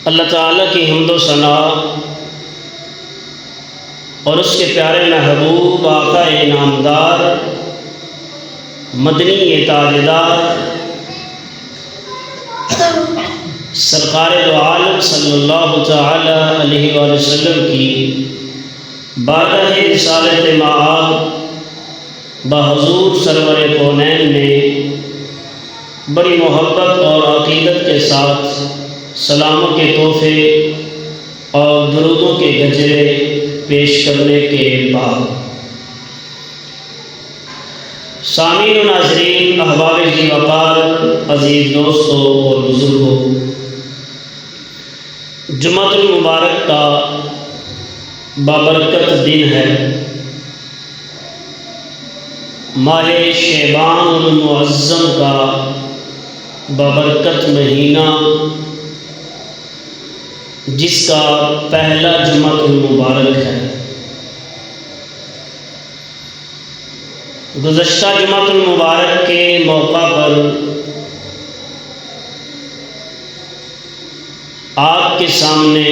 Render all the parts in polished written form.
اللہ تعالیٰ کی حمد و ثنا اور اس کے پیارے محبوب آقا انعامدار مدنی تاجدار سرکار دو عالم صلی اللہ تعالی علیہ وآلہ وسلم کی بارگاہ رسالت مآب بحضور سرور کونین میں بڑی محبت اور عقیدت کے ساتھ سلاموں کے تحفے اور درودوں کے گجرے پیش کرنے کے بعد، سامعین و ناظرین، احباب ذی وقار، عزیز دوستوں اور بزرگوں، جمعۃ المبارک کا بابرکت دن ہے۔ ماہ شعبان المعظم کا بابرکت مہینہ، جس کا پہلا جمعۃ المبارک ہے۔ گزشتہ جمعۃ المبارک کے موقع پر آپ کے سامنے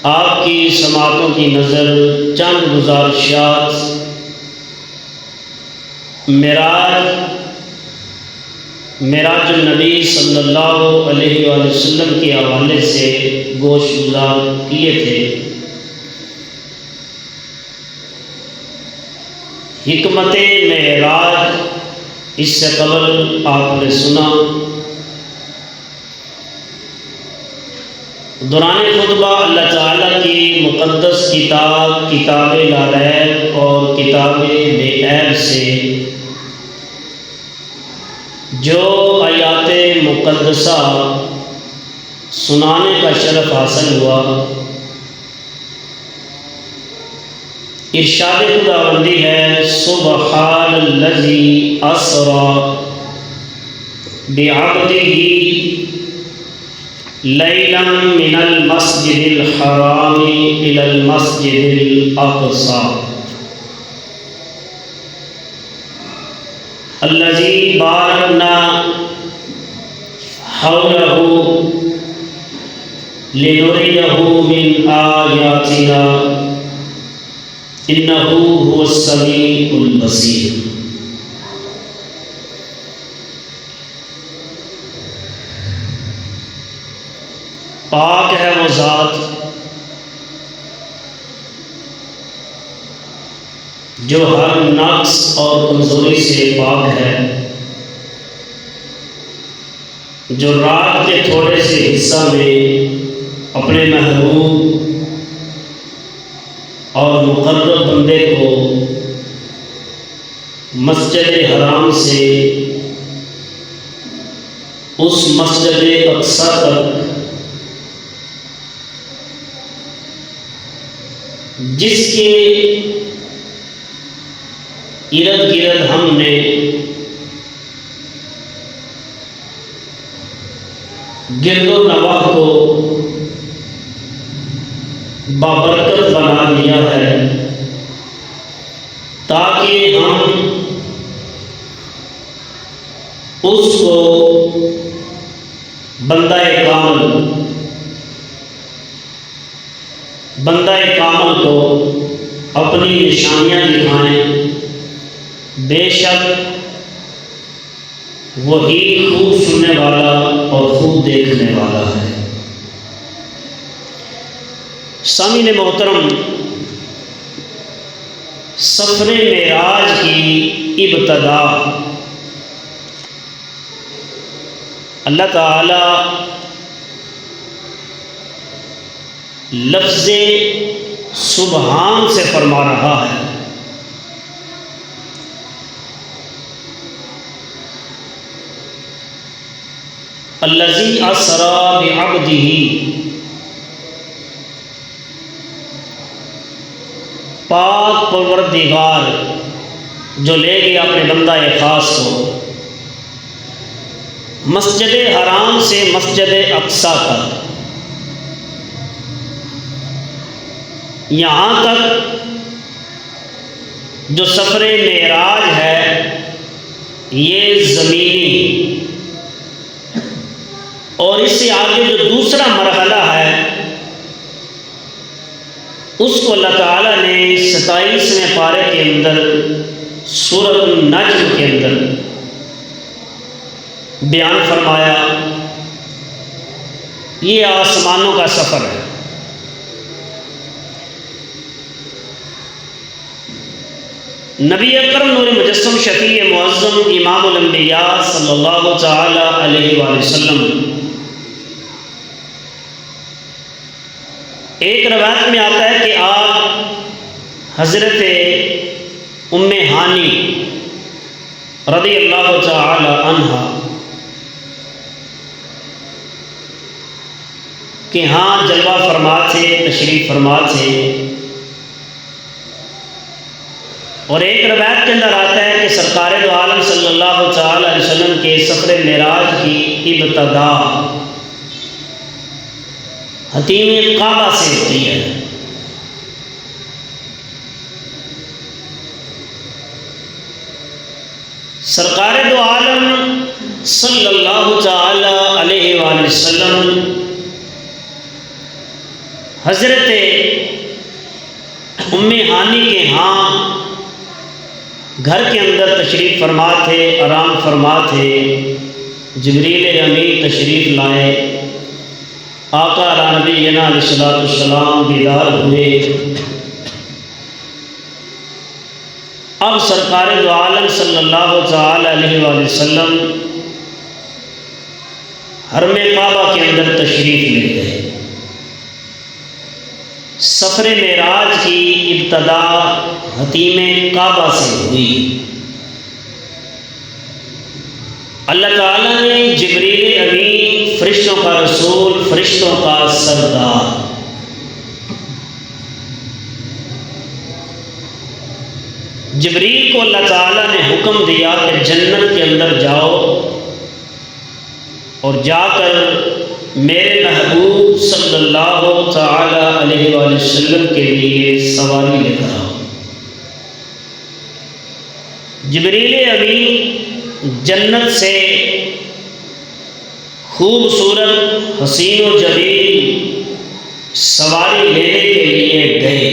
آپ کی سماعتوں کی نظر چند گزارشات معراج النبی صلی اللہ علیہ وآلہ وسلم کے حوالے سے گوش گزار کیے تھے۔ حکمت معراج اس سے قبل آپ نے سنا۔ دوران خطبہ اللہ تعالیٰ کی مقدس کتاب لا ریب اور کتاب بے عیب سے جو آیات مقدسہ سنانے کا شرف حاصل ہوا، ارشاد خداوندی ہے: سبحان الذی اسری بعبدہ لیلا من المسجد الحرام الی المسجد الاقصی الذی بارکنا حولہ لنریہ من آیاتنا انہ هو السمیع البصیر۔ پاک ہے وہ ذات جو ہر نقص اور کمزوری سے پاک ہے، جو رات کے تھوڑے سے حصہ میں اپنے محبوب اور مقرب بندے کو مسجد حرام سے اس مسجد اقصی تک جس کے ارد گرد ہم نے گرد و نواح کو بابرکت بنا دیا ہے، تاکہ ہم اس کو بندہ کامل کو اپنی نشانیاں دکھائیں۔ بے شک وہی خوب سننے والا اور خوب دیکھنے والا ہے۔ سامعین محترم، سفر معراج کی ابتدا اللہ تعالی لفظ سبحان سے فرما رہا ہے۔ الذی اسری بعبدہ، پاک پروردگار جو لے گیا اپنے بندہ خاص کو مسجد حرام سے مسجد اقصی تک، یہاں تک جو سفر معراج ہے یہ زمینی دوسرا مرحلہ ہے اس کو اللہ تعالیٰ نے 27ویں پارے کے اندر سورۃ النجم کے اندر بیان فرمایا۔ یہ آسمانوں کا سفر ہے۔ نبی اکرم نور مجسم شفیع معظم امام الانبیاء صلی اللہ تعالی علیہ وآلہ وسلم، ایک روایت میں آتا ہے کہ آپ حضرت ام ہانی رضی اللہ تعالی عنہا کہ ہاں جلوہ فرما تھے، تشریف فرما تھے، اور ایک روایت کے اندر آتا ہے کہ سرکار دو عالم صلی اللہ تعالی علیہ وسلم کے سفر معراج کی ابتدا حتیم کعبہ سے ہوتی ہے۔ سرکار دو عالم صلی اللہ تعالی علیہ وآلہ وسلم حضرت ام ہانی کے ہاں گھر کے اندر تشریف فرما تھے، آرام فرما تھے۔ جبریل امین تشریف لائے، آقا نبینا علیہ الصلوۃ والسلام بیدار ہوئے۔ اب سرکار دو عالم صلی اللہ تعالی علیہ وآلہ وسلم حرم کعبہ کے اندر تشریف لے گئے۔ سفر معراج کی ابتدا حتیم کعبہ سے ہوئی۔ اللہ تعالیٰ نے جبریل امین، فرشتوں کا رسول، فرشتوں کا سردار، جبریل کو اللہ تعالیٰ نے حکم دیا کہ جنت کے اندر جاؤ اور جا کر میرے محبوب صلی اللہ تعالی علیہ وآلہ وسلم کے لیے سواری لے کر آؤ۔ جبریل امین جنت سے خوبصورت حسین و جمیل سواری لینے کے لیے گئے۔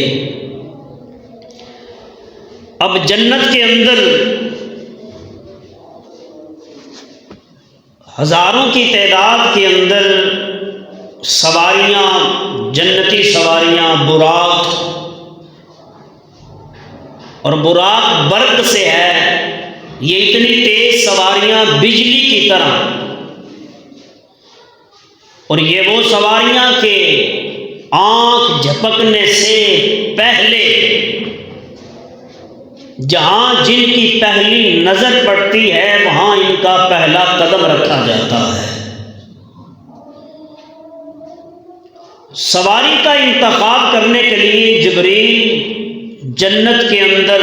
اب جنت کے اندر ہزاروں کی تعداد کے اندر سواریاں، جنتی سواریاں، براق، اور براق برق سے ہے، یہ اتنی تیز سواریاں بجلی کی طرح، اور یہ وہ سواریاں کہ آنکھ جھپکنے سے پہلے جہاں جن کی پہلی نظر پڑتی ہے وہاں ان کا پہلا قدم رکھا جاتا ہے۔ سواری کا انتخاب کرنے کے لیے جبریل جنت کے اندر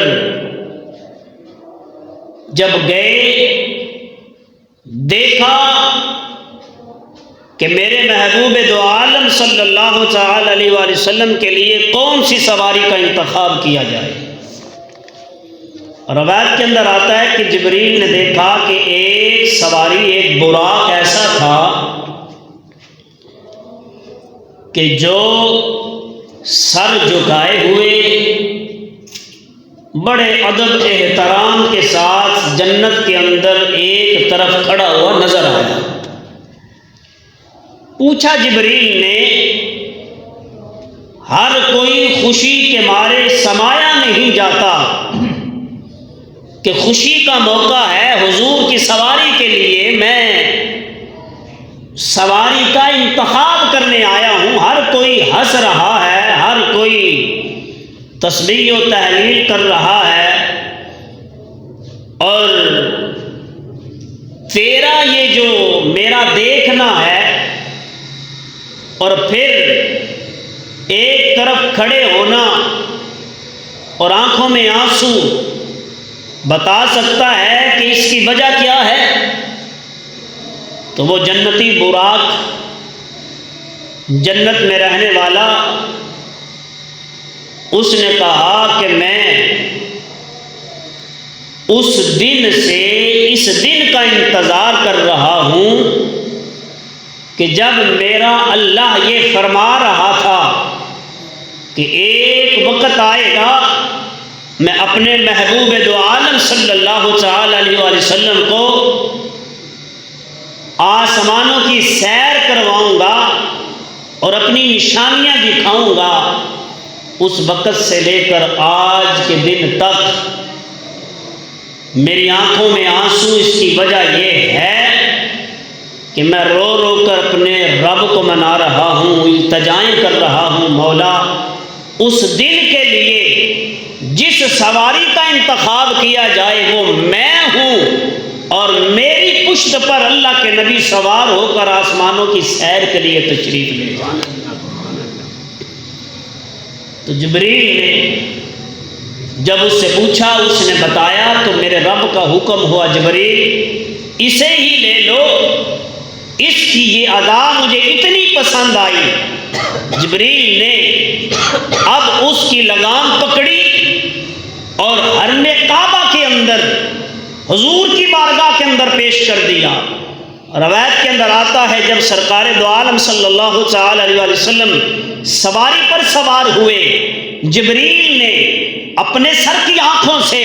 جب گئے، دیکھا کہ میرے محبوب دو عالم صلی اللہ تعالی علیہ وآلہ وسلم کے لیے کون سی سواری کا انتخاب کیا جائے۔ روایت کے اندر آتا ہے کہ جبریل نے دیکھا کہ ایک سواری، ایک براق ایسا تھا کہ جو سر جھکائے ہوئے بڑے ادب احترام کے ساتھ جنت کے اندر ایک طرف کھڑا ہوا نظر آیا۔ پوچھا جبریل نے، ہر کوئی خوشی کے مارے سمایا نہیں جاتا کہ خوشی کا موقع ہے، حضور کی سواری کے لیے میں سواری کا انتخاب کرنے آیا ہوں۔ ہر کوئی ہنس رہا ہے، ہر کوئی تسبیح و تحلیل کر رہا ہے، اور تیرا یہ جو میرا دیکھنا ہے اور پھر ایک طرف کھڑے ہونا اور آنکھوں میں آنسو بتا سکتا ہے کہ اس کی وجہ کیا ہے۔ تو وہ جنتی براق، جنت میں رہنے والا، اس نے کہا کہ میں اس دن سے اس دن کا انتظار کر رہا ہوں کہ جب میرا اللہ یہ فرما رہا تھا کہ ایک وقت آئے گا میں اپنے محبوب دو عالم صلی اللہ تعالی علیہ وآلہ وسلم کو آسمانوں کی سیر کرواؤں گا اور اپنی نشانیاں دکھاؤں گا، اس وقت سے لے کر آج کے دن تک میری آنکھوں میں آنسو، اس کی وجہ یہ ہے کہ میں رو رو کر اپنے رب کو منا رہا ہوں، التجائیں کر رہا ہوں، مولا اس دن کے لیے جس سواری کا انتخاب کیا جائے وہ میں ہوں، اور میری پشت پر اللہ کے نبی سوار ہو کر آسمانوں کی سیر کے لیے تشریف لے جانا۔ تو جبریل نے جب اس سے پوچھا، اس نے بتایا تو میرے رب کا حکم ہوا، جبریل اسے ہی لے لو، اس کی یہ ادا مجھے اتنی پسند آئی۔ جبریل نے اب اس کی لگام پکڑی اور حرم کعبہ کے اندر حضور کی بارگاہ کے اندر پیش کر دیا۔ روایت کے اندر آتا ہے جب سرکار دو عالم صلی اللہ تعالی علیہ وسلم سواری پر سوار ہوئے، جبریل نے اپنے سر کی آنکھوں سے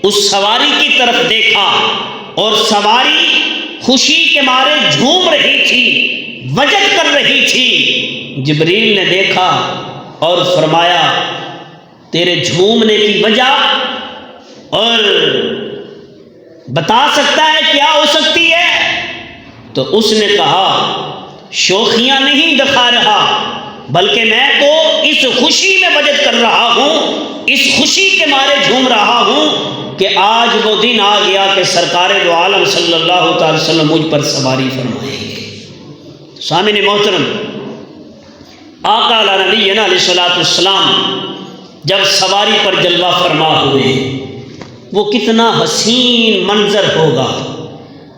اس سواری کی طرف دیکھا اور سواری خوشی کے مارے جھوم رہی تھی، وجد کر رہی تھی۔ جبریل نے دیکھا اور فرمایا تیرے جھومنے کی وجہ اور بتا سکتا ہے کیا ہو سکتی ہے؟ تو اس نے کہا شوخیاں نہیں دکھا رہا، بلکہ میں تو اس خوشی میں وجد کر رہا ہوں، اس خوشی کے مارے جھوم رہا ہوں کہ آج وہ دن آ گیا کہ سرکار دو عالم صلی اللہ تعالی وسلم مجھ پر سواری فرمائیں گے۔ سامعین محترم، آقا علی نبینا علیہ الصلوۃ والسلام جب سواری پر جلوہ فرما ہوئے، وہ کتنا حسین منظر ہوگا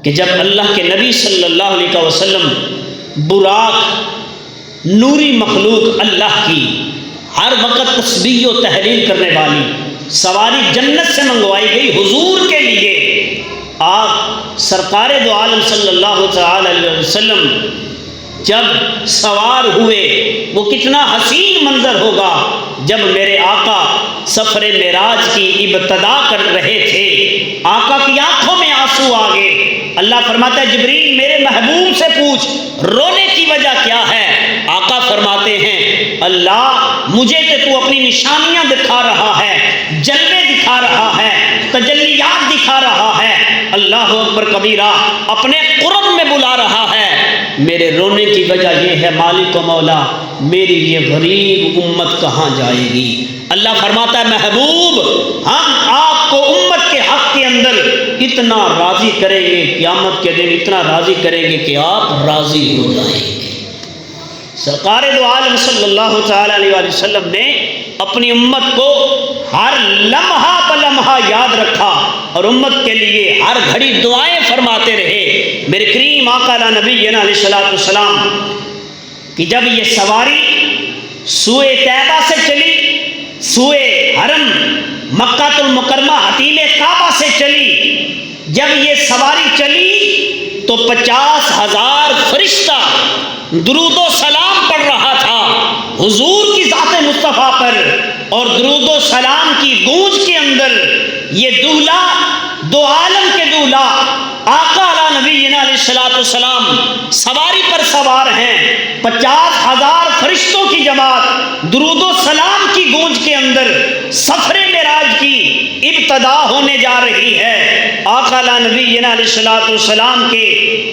کہ جب اللہ کے نبی صلی اللہ علیہ وسلم براق، نوری مخلوق اللہ کی، ہر وقت تسبیح و تحلیل کرنے والی سواری جنت سے منگوائی گئی حضور کے لیے، آپ سرکار دو عالم صلی اللہ تعالی علیہ وسلم جب سوار ہوئے، وہ کتنا حسین منظر ہوگا جب میرے آقا سفر معراج کی ابتدا کر رہے تھے، آقا کی آنکھوں میں آنسو آ گئے۔ اللہ فرماتا ہے جبریل میرے محبوب سے پوچھ رونے کی وجہ کیا ہے؟ آقا فرماتے ہیں اللہ مجھے تو اپنی نشانیاں دکھا رہا ہے، جلوے دکھا رہا ہے، تجلیات دکھا رہا ہے، اللہ اکبر کبیرہ اپنے قرب میں بلا رہا ہے، میرے رونے کی وجہ یہ ہے مالک و مولا میری یہ غریب امت کہاں جائے گی؟ اللہ فرماتا ہے محبوب ہم آپ کو امت کے حق کے اندر اتنا راضی کریں گے، قیامت کے دن اتنا راضی کریں گے کہ آپ راضی ہو جائیں گے۔ سرکار دو عالم صلی اللہ تعالی علیہ وسلم نے اپنی امت کو ہر لمحہ بلمحہ یاد رکھا اور امت کے لیے ہر گھڑی دعائیں فرماتے رہے۔ میرے کریم آقا علی نبینا علیہ الصلوۃ والسلام کہ جب یہ سواری سوئے طیبہ سے چلی، سوئے حرم مکہ المکرمہ حتیل کعبہ سے چلی، جب یہ سواری چلی تو 50,000 فرشتہ درود و سلام پڑھ رہا تھا حضور کی ذات مصطفیٰ پر، اور درود و سلام کی گونج کے اندر یہ دولہ، دو عالم کے دولہ آقا علی نبینا علیہ الصلوۃ والسلام سواری پر سوار ہیں، 50,000 فرشتوں کی جماعت درود و سلام کی گونج کے اندر سفر معراج کی ابتدا ہونے جا رہی ہے۔ آقا علی نبینا علیہ الصلوۃ والسلام کے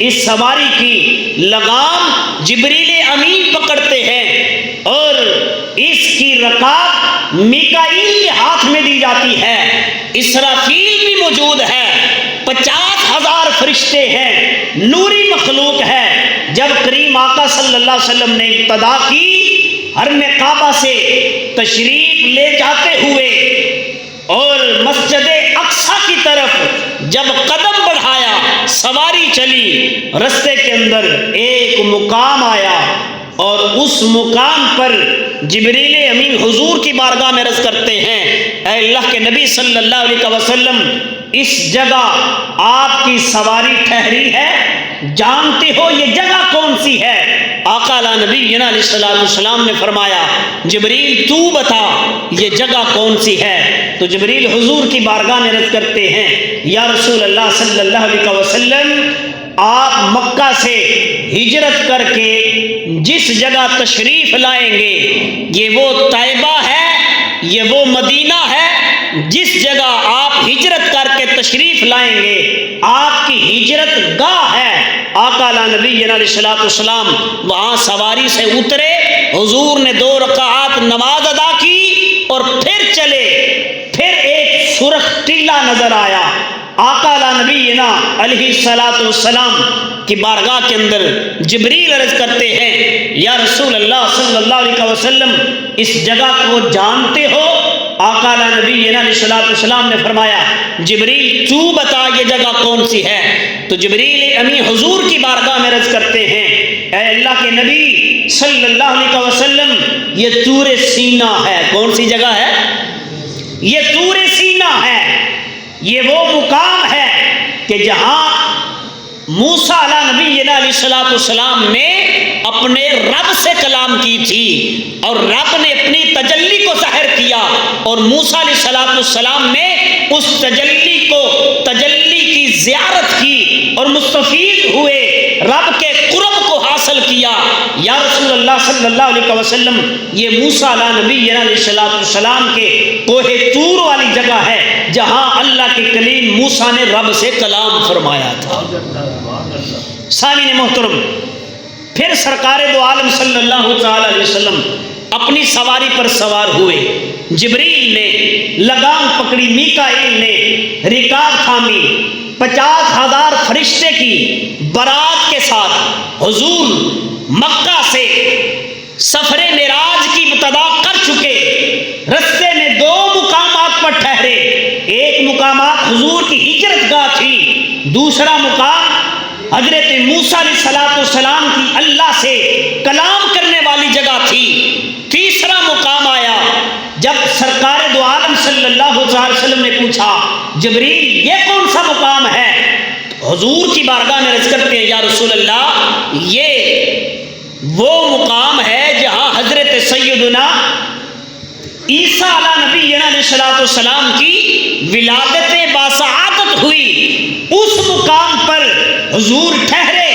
اس سواری کی لگام جبریل امین پکڑتے ہیں اور اس کی رکاب میکائیل کے ہاتھ میں دی جاتی ہے، اسرافیل بھی موجود ہے، 50,000 فرشتے ہیں، نوری مخلوق ہے۔ جب کریم آقا صلی اللہ علیہ وسلم نے ابتدا کی حرم کعبہ سے تشریف لے جاتے ہوئے اور مسجد اقصی کی طرف جب قدم بڑھایا، سواری چلی، رستے کے اندر ایک مقام آیا اور اس مقام پر جبریل امین حضور کی بارگاہ میں عرض کرتے ہیں اے اللہ کے نبی صلی اللہ علیہ وسلم اس جگہ آپ کی سواری ٹھہری ہے، جانتے ہو یہ جگہ کون سی ہے؟ آقا علی نبینا علیہ الصلوۃ والسلام نے فرمایا جبریل تو بتا یہ جگہ کون سی ہے؟ تو جبریل حضور کی بارگاہ میں عرض کرتے ہیں یا رسول اللہ صلی اللہ علیہ وسلم، آپ مکہ سے ہجرت کر کے جس جگہ تشریف لائیں گے یہ وہ طیبہ ہے، یہ وہ مدینہ ہے جس جگہ آپ ہجرت کر کے تشریف لائیں گے آپ کی ہجرت گاہ ہے۔ آقا علی نبینا علیہ الصلوۃ والسلام وہاں سواری سے اترے، حضور نے 2 رکعات نماز ادا کی اور پھر چلے۔ پھر ایک سرخ ٹلہ نظر آیا، آقا علی نبینا علیہ الصلوۃ والسلام کی بارگاہ کے اندر جبریل عرض کرتے ہیں یا رسول اللہ صلی اللہ علیہ وسلم اس جگہ کو جانتے ہو؟ آقا علی نبینا علیہ الصلوۃ والسلام نے فرمایا جبریل تو بتا یہ جگہ کون سی ہے؟ تو جبریل امی حضور کی بارگاہ میں عرض کرتے ہیں اے اللہ کے نبی صلی اللہ علیہ وسلم یہ طور سینہ ہے۔ کون سی جگہ ہے؟ یہ طور سینہ ہے۔ یہ وہ مقام ہے کہ جہاں موسیٰ علیہ نبینا علیہ الصلوۃ والسلام نے اپنے رب سے کلام کی تھی اور رب نے اپنی تجلی کو ظاہر کیا اور موسیٰ علیہ الصلوۃ والسلام نے اس تجلی کی زیارت کی اور مستفید ہوئے، رب کے قرب کو حاصل کیا۔ یا رسول اللہ صلی اللہ علیہ وسلم یہ موسیٰ علیہ نبینا علیہ الصلوۃ والسلام کے کوہ طور والی جگہ ہے جہاں اللہ کے کلیم موسیٰ نے رب سے کلام فرمایا تھا۔ سامعین محترم، پھر سرکار دو عالم صلی اللہ تعالی علیہ وسلم اپنی سواری پر سوار ہوئے، جبریل نے لگام پکڑی، میکائیل نے رکاب تھامی، 50,000 فرشتے کی برات کے ساتھ حضور مکہ سے سفر معراج کی ابتدا کر چکے۔ رستے میں 2 مقامات پر ٹھہرے، ایک مقامات حضور کی ہجرت گاہ تھی، دوسرا مقام حضرت موسیٰ علیہ السلام کی اللہ سے کلام کرنے والی جگہ تھی، تیسرا مقام آیا جب سرکار دو عالم صلی اللہ علیہ وسلم نے پوچھا جبریل یہ کون سا مقام ہے؟ حضور کی بارگاہ میں عرض کرتے ہیں یا رسول اللہ یہ وہ مقام ہے جہاں حضرت سیدنا عیسیٰ علیہ نبینا علیہ السلام کی ولادت باسعادت ہوئی۔ اس مقام پر حضور ٹھہرے،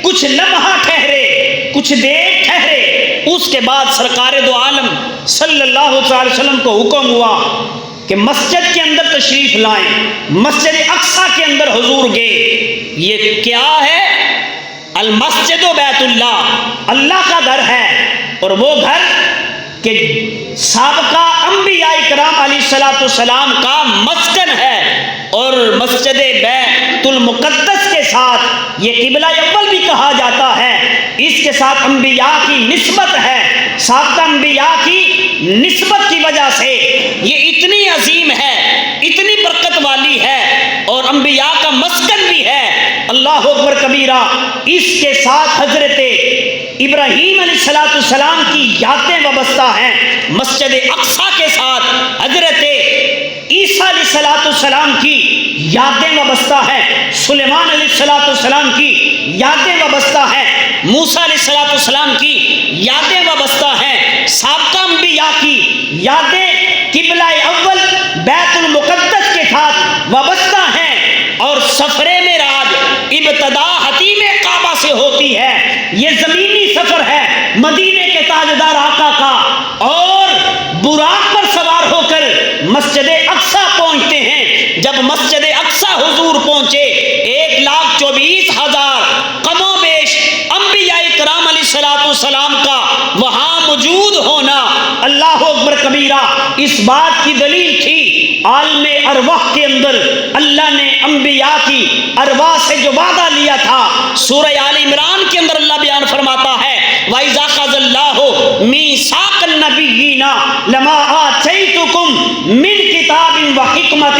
کچھ لمحہ ٹھہرے، کچھ دیر ٹھہرے، اس کے بعد سرکار دو عالم صلی اللہ علیہ وسلم کو حکم ہوا کہ مسجد کے اندر تشریف لائیں۔ مسجد اقصیٰ کے اندر حضور گئے۔ یہ کیا ہے؟ المسجد بیت اللہ، اللہ کا گھر ہے، اور وہ گھر کہ سابقہ انبیاء کرام علیہ السلام کا مسکن ہے، اور مسجد بیت المقدس کے ساتھ یہ قبلہ اول بھی کہا جاتا ہے، اس کے ساتھ انبیاء کی نسبت ہے۔ سابقہ انبیاء کی نسبت کی وجہ سے یہ اتنی عظیم ہے، اتنی برکت والی ہے، اور انبیاء کا مسکن بھی ہے۔ اللہ اکبر کبیرہ۔ اس کے ساتھ حضرت ابراہیم علیہ السلام کی یادیں وابستہ ہیں، مسجد اقصیٰ کے ساتھ حضرت عیسیٰ علیہ السلام کی یادیں وابستہ ہیں، سلیمان علیہ السلام کی یادیں وابستہ ہیں، موسیٰ علیہ السلام کی یادیں وابستہ ہیں، سابقہ انبیاء کی یادیں قبلہ اول بیت المقدس کے ساتھ وابستہ ہیں، اور سفر معراج ابتدا حتیم کعبہ سے ہوتی ہے۔ یہ زمینی سفر ہے مدینے کے تاجدار آقا کا، اور براق پر سوار ہو کر مسجد اقصیٰ پہنچتے ہیں۔ جب مسجد اقصیٰ حضور پہنچے، 1,24,000 کم و بیش انبیاء کرام علیہ السلام کا وہاں موجود ہونا اللہ اکبر کبیرہ اس بات کی دلیل تھی۔ عالم ارواح کے اندر اللہ نے انبیاء کی ارواح سے جو وعدہ لیا تھا، سورہ آل عمران کے اندر اللہ بیان فرماتا ہے وَإِذَا أَخَذَ اللَّهُ مِيثَاقَ النَّبِيِّينَ لَمَا آتَيْتُكُم مِّن كِتَابٍ وَحِكْمَةٍ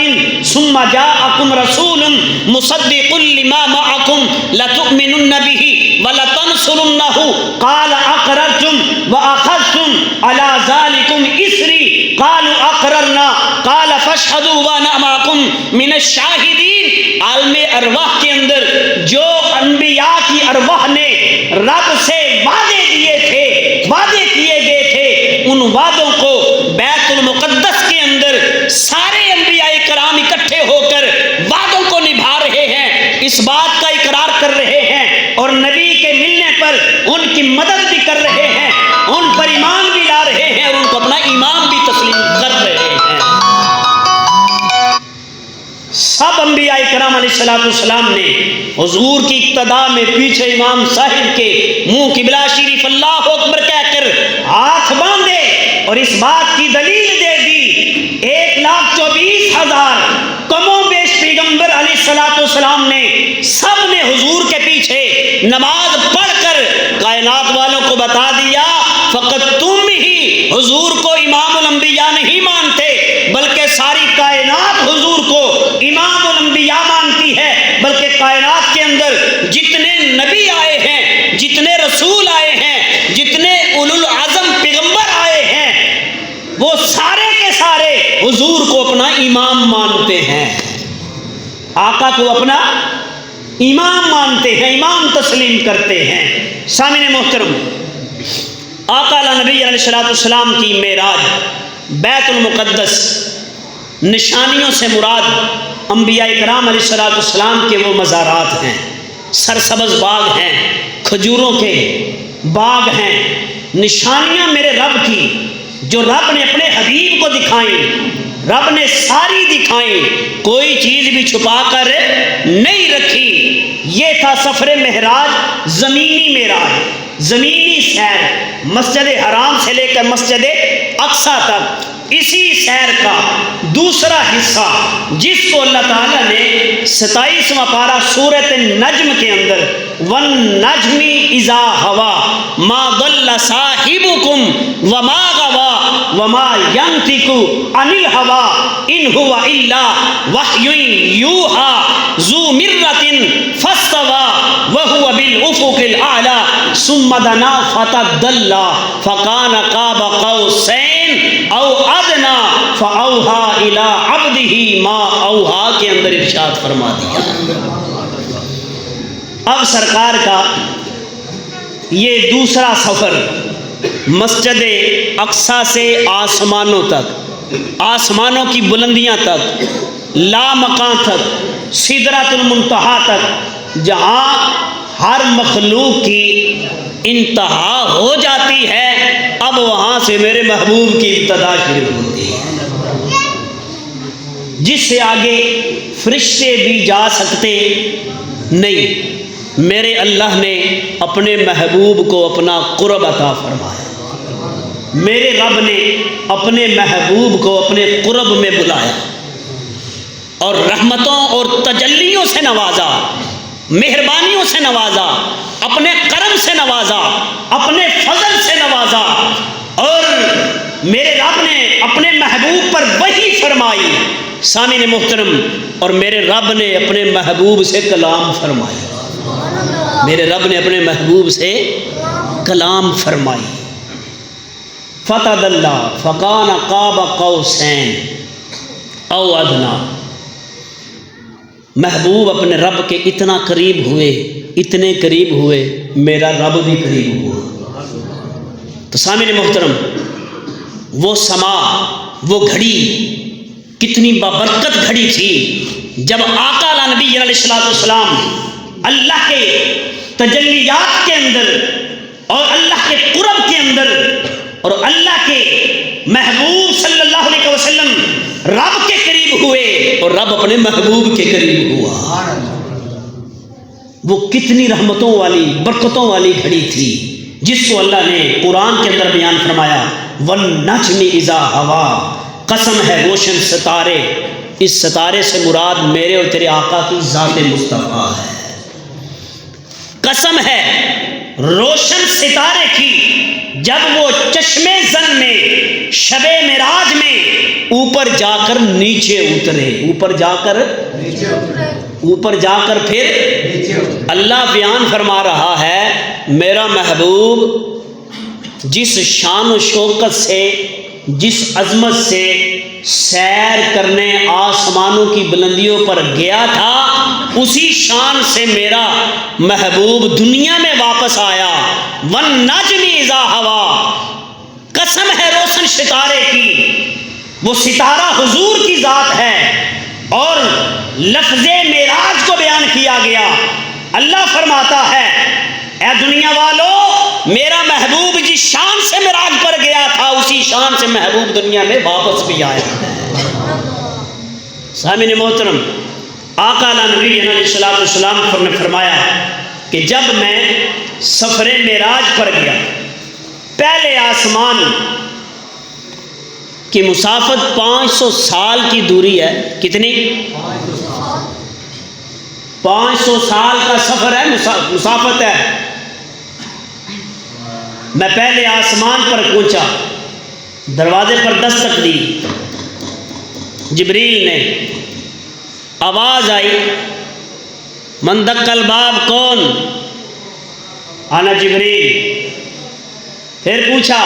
ثُمَّ جَاءَكُمْ رَسُولٌ مُصَدِّقٌ لِّمَا مَعَكُمْ لَتُؤْمِنُنَّ بِهِ وَلَتَنصُرُنَّهُ قَالَ أَقْرَرْتُمْ وَأَخَذْتُمْ عَلَىٰ ذَٰلِكُمْ إِصْرِي قَالُوا أَقْرَرْنَا قَالَ فاشهدوا وانا معكم من الشاہدین، عالم ارواح کے اندر جو انبیاء کی ارواح نے رب سے وعدے دیے تھے، وعدے کیے گئے تھے، ان وعدوں کو بیت المقدس کے اندر سارے انبیاء کرام اکٹھے ہو کر وعدوں کو نبھا رہے ہیں، اس بات کا اقرار کر رہے ہیں، اور نبی کے ملنے پر ان کی مدد بھی کر رہے ہیں، ان پر ایمان بھی لا رہے ہیں، اور ان کو اپنا ایمان بھی تسلیم کر رہے ہیں۔ سب انبیاء کرام علیہ السلام نے حضور کی اقتداء میں پیچھے امام صاحب کے منہ قبلہ شریف اللہ اکبر کہہ کر ہاتھ باندھے اور اس بات کی دلیل دے دی۔ 1,24,000 کم و بیش پیغمبر علیہ السلام نے سب نے حضور کے پیچھے نماز پڑھ کر کائنات والوں کو بتا دیا، فقط تم ہی حضور کو امام الانبیاء نہیں مانتے، بلکہ ساری کائنات حضور کو امام الانبیاء مانتی ہے، بلکہ کائنات کے اندر جتنے نبی آئے ہیں، جتنے رسول آئے ہیں، جتنے اولو العزم پیغمبر آئے ہیں، وہ سارے کے سارے حضور کو اپنا امام مانتے ہیں، آقا کو اپنا امام مانتے ہیں، امام تسلیم کرتے ہیں۔ سامعین محترم، آقا نبی علیہ السلام کی معراج بیت المقدس، نشانیوں سے مراد انبیاء کرام علیہ السلام کے وہ مزارات ہیں، سرسبز باغ ہیں، کھجوروں کے باغ ہیں، نشانیاں میرے رب کی جو رب نے اپنے حبیب کو دکھائیں، رب نے ساری دکھائیں، کوئی چیز بھی چھپا کر نہیں رکھی۔ یہ تھا سفر معراج، زمینی معراج، زمینی سیر، مسجد حرام سے لے کر مسجد اقصیٰ تک۔ اسی سیر کا دوسرا حصہ جس کو اللہ تعالیٰ نے 27واں پارہ سورۃ النجم کے اندر وَالنَّجْمِ إِذَا هَوَىٰ مَا ضَلَّ صَاحِبُكُمْ وَمَا غَوَىٰ وَمَا يَنطِقُ عَنِ الْهَوَىٰ إِنْ هُوَ إِلَّا وَحْيٌ يُوحَىٰ ذُو مِرَّةٍ فَاسْتَوَىٰ وَهُوَ بِالْأُفُقِ الْأَعْلَىٰ ثُمَّ دَنَا فَتَدَلَّىٰ فَكَانَ قَابَ قَوْسَيْنِ أَوْ أَدْنَىٰ فَأَوْحَىٰ إِلَىٰ عَبْدِهِ مَا أَوْحَىٰ کے اندر ارشاد فرما دیا۔ اب سرکار کا یہ دوسرا سفر مسجد اقصیٰ سے آسمانوں تک، آسمانوں کی بلندیاں تک، لامکاں تک، سدرۃ المنتہا تک، جہاں ہر مخلوق کی انتہا ہو جاتی ہے، اب وہاں سے میرے محبوب کی ابتدا شروع ہوتی ہے، جس سے آگے فرشتے بھی جا سکتے نہیں۔ میرے اللہ نے اپنے محبوب کو اپنا قرب عطا فرمایا، میرے رب نے اپنے محبوب کو اپنے قرب میں بلایا اور رحمتوں اور تجلیوں سے نوازا، مہربانیوں سے نوازا، اپنے کرم سے نوازا، اپنے فضل سے نوازا، اور میرے رب نے اپنے محبوب پر وحی فرمائی۔ سامعین محترم، اور میرے رب نے اپنے محبوب سے کلام فرمایا، میرے رب نے اپنے محبوب سے کلام فرمائی۔ فتدلی فکان قاب قوسین او ادنیٰ، محبوب اپنے رب کے اتنا قریب ہوئے، اتنے قریب ہوئے، میرا رب بھی قریب ہوا۔ تو سامعین محترم، وہ سما، وہ گھڑی کتنی بابرکت گھڑی تھی جب آقا نبی علیہ السلام اللہ کے تجلیات کے اندر اور اللہ کے قرب کے اندر اور اللہ کے محبوب صلی اللہ علیہ وسلم رب کے قریب ہوئے اور رب اپنے محبوب کے قریب ہوا۔ وہ کتنی رحمتوں والی، برکتوں والی گھڑی تھی جس کو اللہ نے قرآن کے اندر بیان فرمایا، وَالنَّجْمِ إِذَا هَوَىٰ، قسم ہے روشن ستارے، اس ستارے سے مراد میرے اور تیرے آقا کی ذات مصطفیٰ ہے۔ قسم ہے روشن ستارے کی، جب وہ چشمے زن میں شب معراج میں اوپر جا کر نیچے اترے، اوپر جا کر پھر اللہ بیان فرما رہا ہے، میرا محبوب جس شان و شوکت سے، جس عظمت سے سیر کرنے آسمانوں کی بلندیوں پر گیا تھا، اسی شان سے میرا محبوب دنیا میں واپس آیا۔ وَالنَّجْمِ إِذَا هَوَىٰ، قسم ہے روشن ستارے کی، وہ ستارہ حضور کی ذات ہے۔ اور لفظ معراج کو بیان کیا گیا، اللہ فرماتا ہے اے دنیا والو، میرا محبوب جس شان سے معراج پر گیا تھا اسی شان سے محبوب دنیا میں واپس بھی آیا۔ سامعین محترم، آقا نبی علیہ الصلوۃ والسلام نے فرمایا کہ جب میں سفر معراج پر گیا، پہلے آسمان کی مسافت 500 سال کی دوری ہے۔ کتنی؟ 500 سال کا سفر ہے، مسافت ہے۔ میں پہلے آسمان پر پہنچا، دروازے پر دستک دی، جبریل نے، آواز آئی، من دق الباب، کون؟ انا جبریل۔ پھر پوچھا،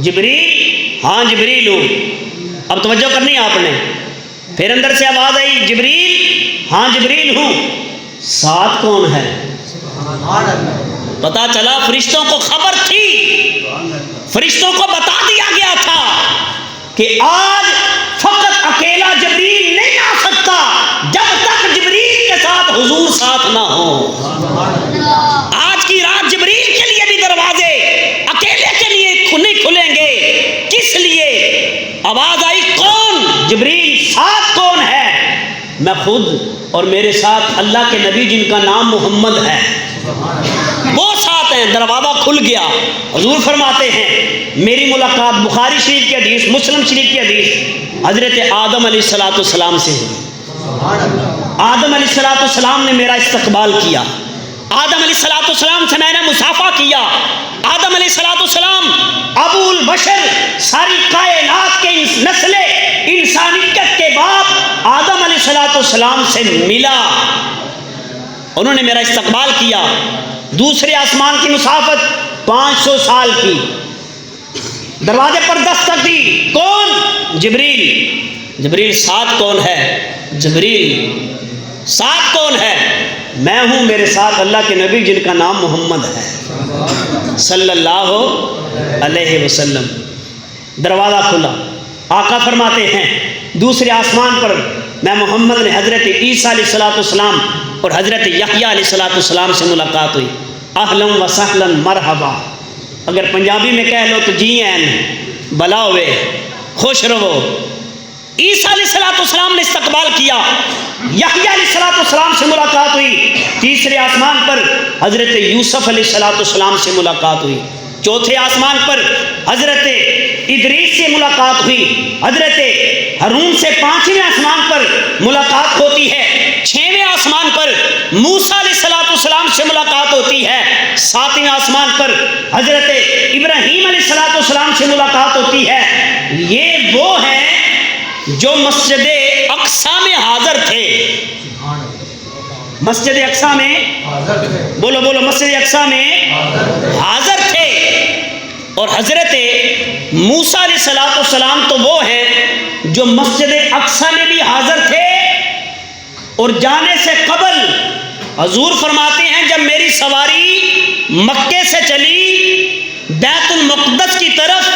جبریل؟ ہاں جبریل ہوں۔ اب توجہ کرنی آپ نے۔ پھر اندر سے آواز آئی، جبریل؟ ہاں جبریل ہوں۔ ساتھ کون ہے؟ پتا چلا فرشتوں کو خبر تھی، فرشتوں کو بتا دیا گیا تھا کہ آج فقط اکیلا جبریل نہیں آ سکتا جب تک جبریل کے ساتھ حضور ساتھ نہ ہو۔ آج کی رات جبریل کے لیے بھی دروازے اکیلے کے لیے نہیں کھلیں گے۔ کس لیے؟ آواز آئی، کون؟ جبریل۔ ساتھ کون ہے؟ میں خود اور میرے ساتھ اللہ کے نبی جن کا نام محمد ہے، وہ ساتھ ہیں۔ دروازہ کھل گیا۔ حضور فرماتے ہیں میری ملاقات بخاری شریف کی حدیث، مسلم شریف کی حدیث، حضرت آدم علیہ السلام سے ہوئی۔ آدم علیہ السلام نے میرا استقبال کیا، آدم علیہ السلام سے میں نے مصافحہ کیا۔ آدم علیہ السلام ابو البشر، ساری کائنات کے نسل انسانیت کے باپ آدم علیہ السلام سے ملا، انہوں نے میرا استقبال کیا۔ دوسرے آسمان کی مسافت 500 سال کی، دروازے پر دستک دی، کون؟ جبریل۔ جبریل۔ ساتھ کون ہے؟ جبریل۔ ساتھ کون ہے؟ میں ہوں، میرے ساتھ اللہ کے نبی جن کا نام محمد ہے صلی اللہ علیہ وسلم۔ دروازہ کھلا، آقا فرماتے ہیں دوسرے آسمان پر میں محمد نے حضرت عیسیٰ علیہ السلام اور حضرت یحییٰ علیہ السلام سے ملاقات ہوئی۔ اہلاً و سہلاً مرحبا، اگر پنجابی میں کہہ لو تو جی این، بلا ہوئے، خوش رہو۔ عیسیٰ علیہ السلام نے استقبال کیا، یحییٰ علیہ السلام سے ملاقات ہوئی۔ تیسرے آسمان پر حضرت یوسف علیہ السلام سے ملاقات ہوئی۔ چوتھے آسمان پر حضرت ادریس سے ملاقات ہوئی۔ حضرت ہارون سے 5ویں آسمان پر ملاقات ہوتی ہے۔ 6ویں آسمان پر موسیٰ علیہ السلام سے ملاقات ہوتی ہے۔ 7ویں آسمان پر حضرت ابراہیم علیہ السلام سے ملاقات ہوتی ہے۔ یہ وہ ہیں جو مسجد اقصیٰ میں حاضر تھے۔ مسجد اقصیٰ میں بولو بولو، مسجد اقصیٰ میں حاضر تھے۔ اور حضرت موسیٰ علیہ السلام تو وہ ہیں جو مسجد اقصیٰ میں بھی حاضر تھے، اور جانے سے قبل حضور فرماتے ہیں جب میری سواری مکے سے چلی بیت المقدس کی طرف،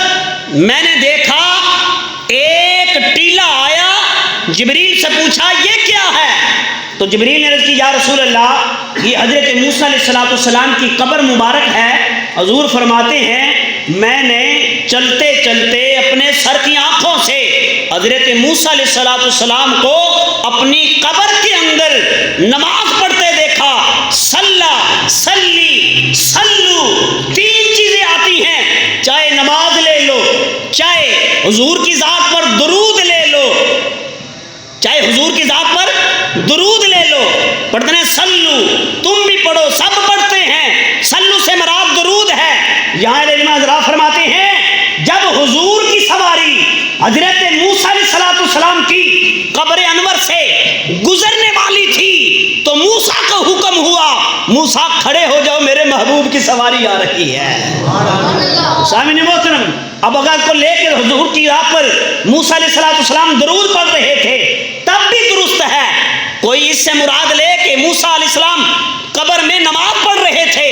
میں نے دیکھا ایک ٹیلا آیا، جبریل سے پوچھا یہ کیا ہے؟ تو جبریل نے عرض کی یا رسول اللہ یہ حضرت موسیٰ علیہ السلام کی قبر مبارک ہے۔ حضور فرماتے ہیں میں نے چلتے چلتے اپنے سر کی آنکھوں سے حضرت موسیٰ علیہ السلام کو اپنی قبر کے اندر نماز پڑھتے دیکھا۔ سلی سلو، 3 چیزیں آتی ہیں، چاہے نماز لے لو، چاہے حضور کی ذات پر درود لے لو، چاہے حضور کی ذات پر درود لے لو، پڑھتے ہیں سلو، تم بھی پڑھو، سب پڑھتے ہیں، سلو سے مراد درود ہے۔ یہاں علماء حضرات فرماتے ہیں جب حضور کی سواری حضرت موسیٰ علیہ السلام کی قبر انور سے گزرنے والی تھی تو موسیٰ کو حکم ہوا موسیٰ کھڑے ہو جاؤ میرے محبوب کی سواری آ رہی ہے۔ سامعین محترم، اب اگر کو لے کے حضور کی راہ پر موسیٰ علیہ السلام درود پڑھ رہے تھے تب بھی درست ہے۔ کوئی اس سے مراد لے کہ موسیٰ علیہ السلام قبر میں نماز پڑھ رہے تھے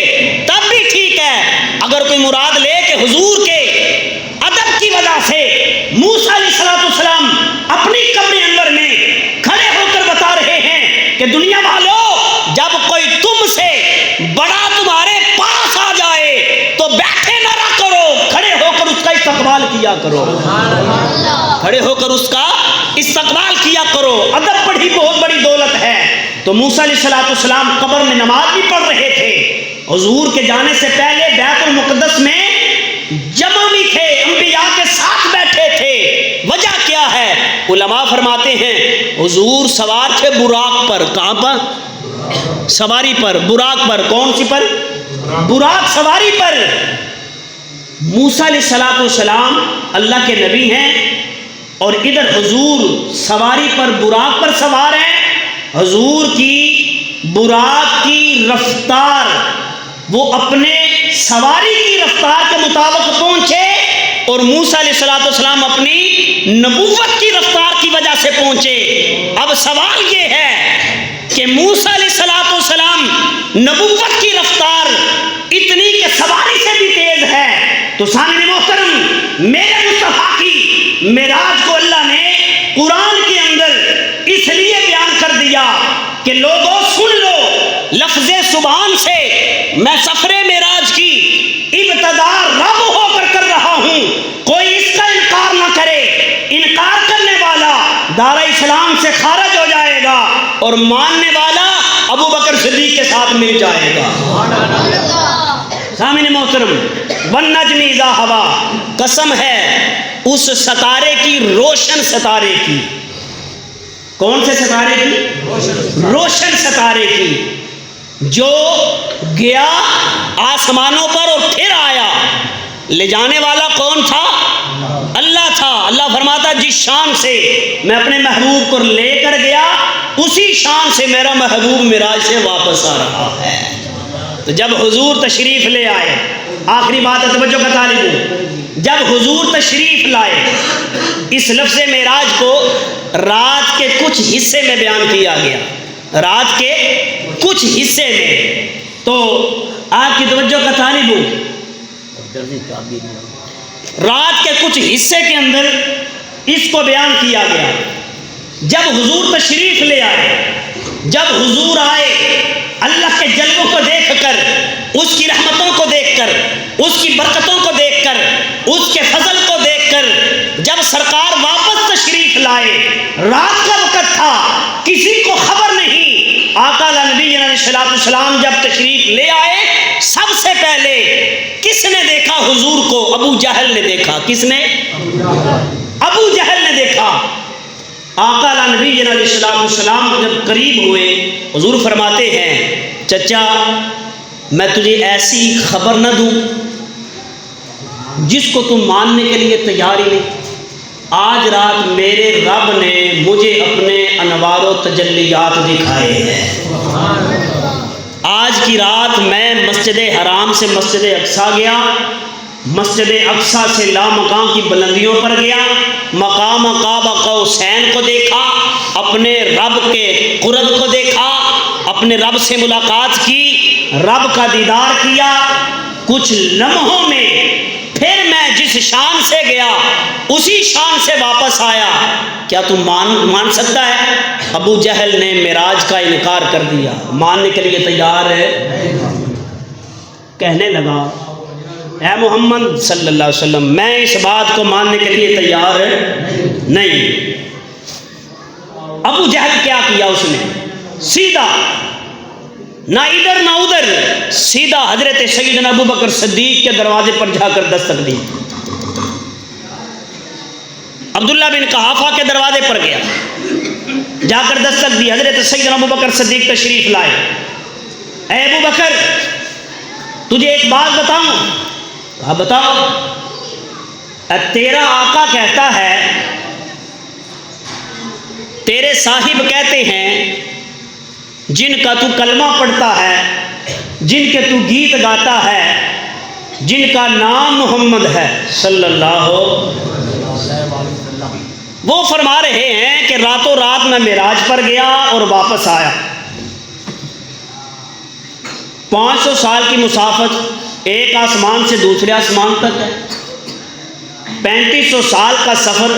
تب بھی ٹھیک ہے۔ اگر کوئی مراد لے کہ حضور کے ادب کی وجہ سے موسیٰ علیہ السلام اپنی قبر انور میں کھڑے ہو کر بتا رہے ہیں کہ دنیا والو، جب کوئی تم سے بڑا تمہارے پاس آ جائے تو بیٹھے نہ رہا کرو، کھڑے ہو کر اس کا استقبال کیا کرو، کھڑے ہو کر اس کا استقبال کیا کرو۔ ادب بڑی بہت بڑی دولت ہے۔ تو موسیٰ علیہ السلام قبر میں نماز بھی پڑھ رہے تھے، حضور کے جانے سے پہلے بیت المقدس میں جمع بھی تھے، انبیاء کے ساتھ بیٹھے تھے۔ وجہ کیا ہے؟ علماء فرماتے ہیں حضور سوار تھے براق پر۔ کہاں پر؟ سواری پر، براق پر۔ کون سی پر؟ براق سواری پر۔ موسیٰ علیہ السلام اللہ کے نبی ہیں اور ادھر حضور سواری پر براق پر سوار ہیں۔ حضور کی براق کی رفتار وہ اپنے سواری کی رفتار کے مطابق پہنچے اور موسیٰ علیہ السلام اپنی نبوت کی رفتار کی وجہ سے پہنچے۔ اب سوال یہ ہے کہ موسیٰ علیہ السلام نبوت کی رفتار اتنی کہ سواری سے بھی تیز ہے، تو سامعین محترم، میرے مصطفیٰ کی معراج کو اللہ نے قرآن کے اندر اس لیے بیان کر دیا کہ لوگوں سن لو، لفظ سبحان سے میں سفر معراج کی ابتدا رب ہو کر رہا ہوں، کوئی اس کا انکار نہ کرے۔ انکار کرنے والا دار اسلام سے خارج ہو جائے گا اور ماننے والا ابو بکر صدیق کے ساتھ مل جائے گا۔ سامعین محترم، والنجم اذا ہوا، قسم ہے اس ستارے کی، روشن ستارے کی۔ کون سے ستارے کی؟ روشن ستارے کی، جو گیا آسمانوں پر اور پھر آیا۔ لے جانے والا کون تھا؟ اللہ تھا۔ اللہ فرماتا جس شان سے میں اپنے محبوب کو لے کر گیا اسی شان سے میرا محبوب معراج سے واپس آ رہا ہے۔ تو جب حضور تشریف لے آئے، آخری بات ہے، توجہ کا طالب ہوں، جب حضور تشریف لائے، اس لفظ معراج کو رات کے کچھ حصے میں بیان کیا گیا، رات کے کچھ حصے میں۔ تو آپ کی توجہ کا طالب ہوں، رات کے کچھ حصے کے اندر اس کو بیان کیا گیا۔ جب حضور تشریف لے آئے، جب حضور آئے، اللہ کے جلووں کو دیکھ کر، اس کی رحمتوں کو دیکھ کر، اس کی برکتوں کو دیکھ کر، اس کے فضل کو دیکھ کر، جب سرکار واپس تشریف لائے، رات کا وقت تھا، کسی کو خبر نہیں، آقا نبی علیہ السلام جب تشریف لے آئے، سب سے پہلے کس نے دیکھا حضور کو؟ ابو جہل نے دیکھا۔ کس نے؟ ابو جہل نے دیکھا۔ آقا نبی علیہ السلام جب قریب ہوئے، حضور فرماتے ہیں چچا میں تجھے ایسی خبر نہ دوں جس کو تم ماننے کے لیے تیار ہی نہیں۔ آج رات میرے رب نے مجھے اپنے انوار و تجلیات دکھائے ہیں۔ آج کی رات میں مسجد حرام سے مسجد اقصیٰ گیا، مسجد اقصیٰ سے لامکان کی بلندیوں پر گیا، مقام قاب قوسین کو دیکھا، اپنے رب کے قرب کو دیکھا، اپنے رب سے ملاقات کی، رب کا دیدار کیا۔ کچھ لمحوں میں پھر میں جس شان سے گیا اسی شان سے واپس آیا۔ کیا تم مان سکتا ہے؟ ابو جہل نے معراج کا انکار کر دیا، ماننے کے لیے تیار ہے۔ کہنے لگا اے محمد صلی اللہ علیہ وسلم، میں اس بات کو ماننے کے لیے تیار نہیں۔ ابو جہل کیا کیا اس نے؟ سیدھا نہ ادھر نہ ادھر، سیدھا حضرت سیدنا ابو بکر صدیق کے دروازے پر جا کر دستک دی۔ عبداللہ بن قحافہ کے دروازے پر گیا، جا کر دستک دی۔ حضرت سیدنا ابو بکر صدیق تشریف لائے۔ اے ابو بکر، تجھے ایک بات بتاؤں؟ کہا بتاؤ۔ تیرا آقا کہتا ہے، تیرے صاحب کہتے ہیں جن کا تو کلمہ پڑھتا ہے جن کے تو گیت گاتا ہے، جن کا نام محمد ہے صلی اللہ علیہ وسلم، وہ فرما رہے ہیں کہ راتوں رات میں معراج پر گیا اور واپس آیا۔ 500 سال کی مسافت ایک آسمان سے دوسرے آسمان تک ہے، 3500 سال کا سفر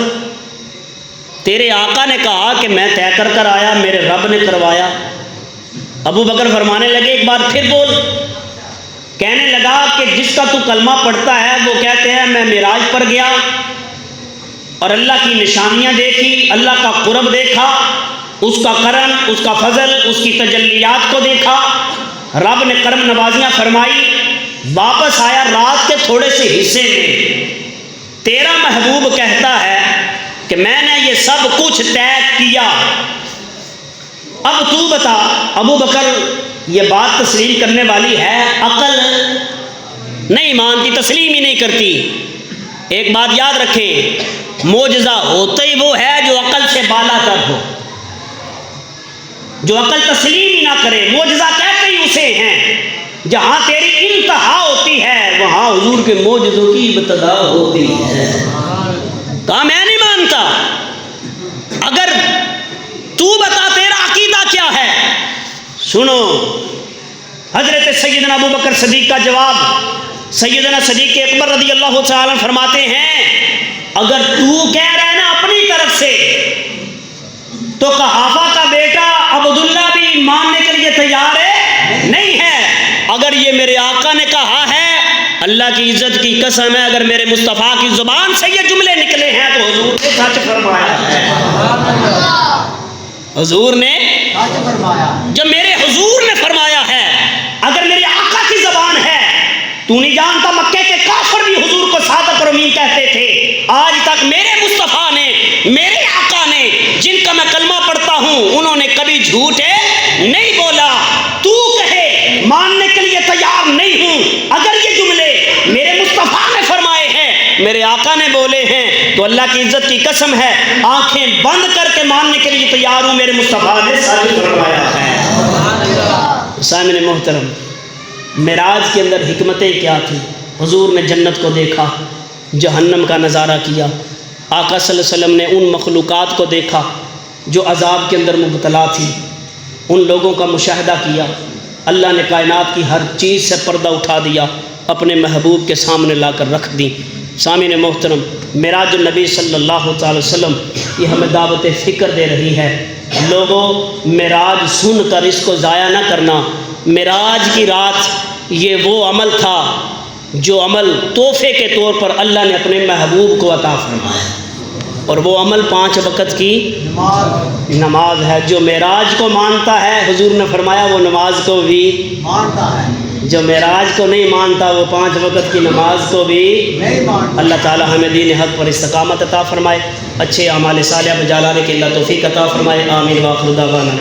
تیرے آقا نے کہا کہ میں طے کر کر آیا، میرے رب نے کروایا۔ ابو بکر فرمانے لگے ایک بار پھر بول۔ کہنے لگا کہ جس کا تو کلمہ پڑھتا ہے وہ کہتے ہیں میں معراج پر گیا اور اللہ کی نشانیاں دیکھی، اللہ کا قرب دیکھا، اس کا کرم، اس کا فضل، اس کی تجلیات کو دیکھا، رب نے کرم نوازیاں فرمائی، واپس آیا رات کے تھوڑے سے حصے میں۔ تیرا محبوب کہتا ہے کہ میں نے یہ سب کچھ طے کیا، اب تو بتا۔ ابو بکر یہ بات تسلیم کرنے والی ہے، عقل نہیں مانتی، تسلیم ہی نہیں کرتی۔ ایک بات یاد رکھیں، معجزہ ہوتا ہی وہ ہے جو عقل سے بالا تر ہو، جو عقل تسلیم ہی نہ کرے۔ معجزہ کہتے ہی اسے ہیں جہاں تیری انتہا ہوتی ہے وہاں حضور کے معجزوں کی ابتدا ہوتی ہے۔ کہا میں نہیں مانتا، اگر تو بتا تیرا عقیدہ کیا ہے۔ سنو حضرت سیدنا ابو بکر صدیق کا جواب۔ سیدنا صدیق اکبر رضی اللہ تعالی عنہ فرماتے ہیں اگر تو کہہ رہا ہے نا اپنی طرف سے تو قحافہ کا بیٹا عبداللہ بھی ماننے کے لیے تیار ہے نہیں ہے۔ اگر یہ میرے آقا نے کہا ہے، اللہ کی عزت کی قسم ہے، اگر میرے مصطفیٰ کی زبان سے یہ جملے نکلے ہیں تو حضور نے سچ فرمایا ہے۔ حضور نے جب میرے حضور نے فرمایا ہے، اگر میرے آقا کی زبان ہے، تو نہیں جانتا مکے کے کافر بھی حضور کو صادق اور امین کہتے تھے۔ آج تک میرے مصطفیٰ نے، میرے آقا نے، جن کا میں کلمہ پڑھتا ہوں، انہوں نے کبھی جھوٹے نہیں بولا۔ تو کہے ماننے کے لیے تیار نہیں ہوں، اگر یہ جملے میرے مصطفیٰ نے فرمائے ہیں، میرے آقا نے بولے ہیں، تو اللہ کی عزت کی قسم ہے آنکھیں بند کر کے ماننے کے لیے تیار ہوں، میرے مصطفیٰ نے سچ فرمایا ہے۔ سامعین محترم، معراج کے اندر حکمتیں کیا تھیں؟ حضور نے جنت کو دیکھا، جہنم کا نظارہ کیا، آقا صلی اللہ علیہ وسلم نے ان مخلوقات کو دیکھا جو عذاب کے اندر مبتلا تھی، ان لوگوں کا مشاہدہ کیا۔ اللہ نے کائنات کی ہر چیز سے پردہ اٹھا دیا، اپنے محبوب کے سامنے لا کر رکھ دی۔ سامعین محترم، معراج النبی صلی اللہ تعالی وسلم یہ ہمیں دعوت فکر دے رہی ہے۔ لوگوں، معراج سن کر اس کو ضائع نہ کرنا۔ معراج کی رات یہ وہ عمل تھا جو عمل تحفے کے طور پر اللہ نے اپنے محبوب کو عطا فرمایا، اور وہ عمل 5 وقت کی نماز ہے۔ جو معراج کو مانتا ہے، حضور نے فرمایا وہ نماز کو بھی مانتا ہے، جو معراج کو نہیں مانتا وہ 5 وقت کی نماز کو بھی نہیں مانتا۔ اللہ تعالی ہمیں دین حق پر استقامت عطا فرمائے، اچھے اعمال صالحہ بجا لانے کی اللہ توفیق عطا فرمائے۔ آمین۔ وآخر دعوانا